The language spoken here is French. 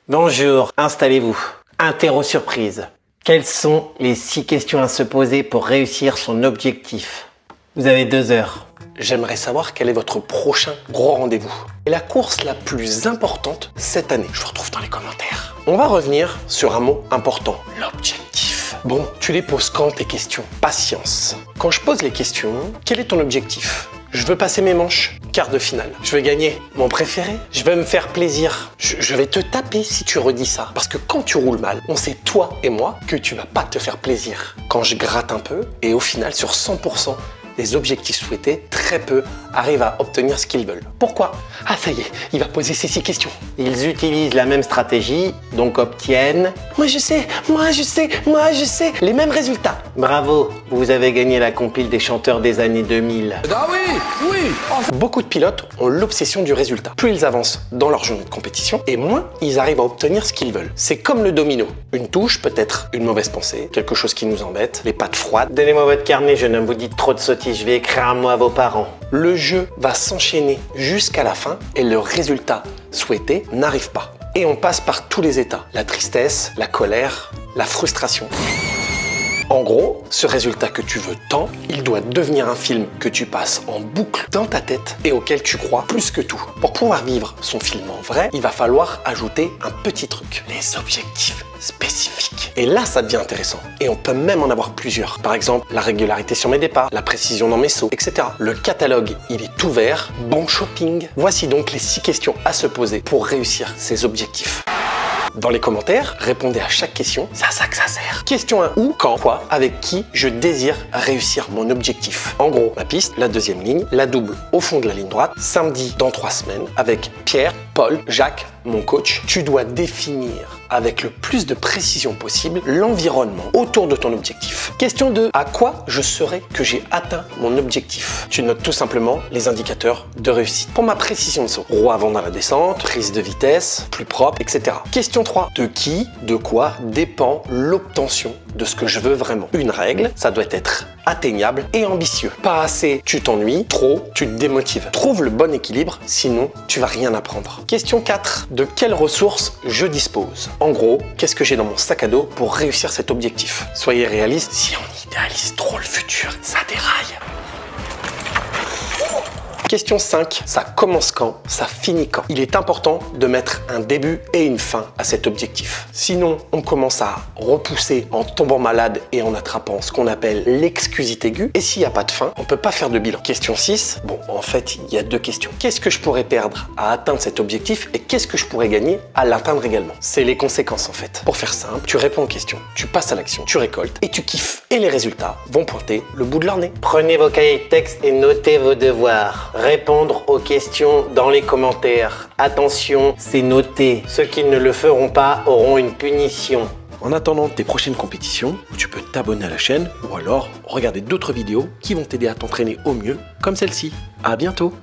Bonjour, installez-vous. Interro surprise. Quelles sont les 6 questions à se poser pour réussir son objectif? Vous avez 2 heures. J'aimerais savoir quel est votre prochain gros rendez-vous. Et la course la plus importante cette année, je vous retrouve dans les commentaires. On va revenir sur un mot important, l'objectif. Bon, tu les poses quand tes questions? Patience. Quand je pose les questions, quel est ton objectif? Je veux passer mes manches, quart de finale. Je veux gagner mon préféré. Je veux me faire plaisir. Je vais te taper si tu redis ça. Parce que quand tu roules mal, on sait, toi et moi, que tu vas pas te faire plaisir. Quand je gratte un peu, et au final, sur 100% des objectifs souhaités, très peu arrivent à obtenir ce qu'ils veulent. Pourquoi? Ah, ça y est, il va poser ces 6 questions. Ils utilisent la même stratégie, donc obtiennent... Moi je sais, les mêmes résultats. Bravo, vous avez gagné la compile des chanteurs des années 2000. Ah oui, oui. Beaucoup de pilotes ont l'obsession du résultat. Plus ils avancent dans leur journée de compétition, et moins ils arrivent à obtenir ce qu'ils veulent. C'est comme le domino. Une touche peut être une mauvaise pensée, quelque chose qui nous embête, les pattes froides. Donnez-moi votre carnet, jeune homme, vous dites trop de sottises, je vais écrire un mot à vos parents. Le jeu va s'enchaîner jusqu'à la fin et le résultat souhaité n'arrive pas. Et on passe par tous les états. La tristesse, la colère, la frustration. En gros, ce résultat que tu veux tant, il doit devenir un film que tu passes en boucle dans ta tête et auquel tu crois plus que tout. Pour pouvoir vivre son film en vrai, il va falloir ajouter un petit truc, les objectifs spécifiques. Et là, ça devient intéressant. Et on peut même en avoir plusieurs. Par exemple, la régularité sur mes départs, la précision dans mes sauts, etc. Le catalogue, il est ouvert. Bon shopping. Voici donc les 6 questions à se poser pour réussir ses objectifs. Dans les commentaires, répondez à chaque question, c'est à ça que ça sert. Question 1, où, quand, quoi, avec qui je désire réussir mon objectif. En gros, ma piste, la deuxième ligne, la double au fond de la ligne droite, samedi dans 3 semaines, avec Pierre, Paul, Jacques, mon coach. Tu dois définir avec le plus de précision possible l'environnement autour de ton objectif. Question 2, à quoi je saurai que j'ai atteint mon objectif? Tu notes tout simplement les indicateurs de réussite. Pour ma précision de saut, roue avant dans la descente, prise de vitesse, plus propre, etc. Question 3, de qui, de quoi dépend l'obtention de ce que je veux vraiment? Une règle, ça doit être atteignable et ambitieux. Pas assez, tu t'ennuies, trop, tu te démotives. Trouve le bon équilibre, sinon tu vas rien apprendre. Question 4, de quelles ressources je dispose? En gros, qu'est-ce que j'ai dans mon sac à dos pour réussir cet objectif? Soyez réaliste, si on idéalise trop le futur, ça déraille. Question 5, ça commence quand? Ça finit quand? Il est important de mettre un début et une fin à cet objectif. Sinon, on commence à repousser en tombant malade et en attrapant ce qu'on appelle l'excusite aiguë. Et s'il n'y a pas de fin, on ne peut pas faire de bilan. Question 6, bon, en fait, il y a 2 questions. Qu'est-ce que je pourrais perdre à atteindre cet objectif et qu'est-ce que je pourrais gagner à l'atteindre également? C'est les conséquences en fait. Pour faire simple, tu réponds aux questions, tu passes à l'action, tu récoltes et tu kiffes. Et les résultats vont pointer le bout de leur nez. Prenez vos cahiers de texte et notez vos devoirs. Répondre aux questions dans les commentaires. Attention, c'est noté. Ceux qui ne le feront pas auront une punition. En attendant tes prochaines compétitions, tu peux t'abonner à la chaîne ou alors regarder d'autres vidéos qui vont t'aider à t'entraîner au mieux comme celle-ci. À bientôt!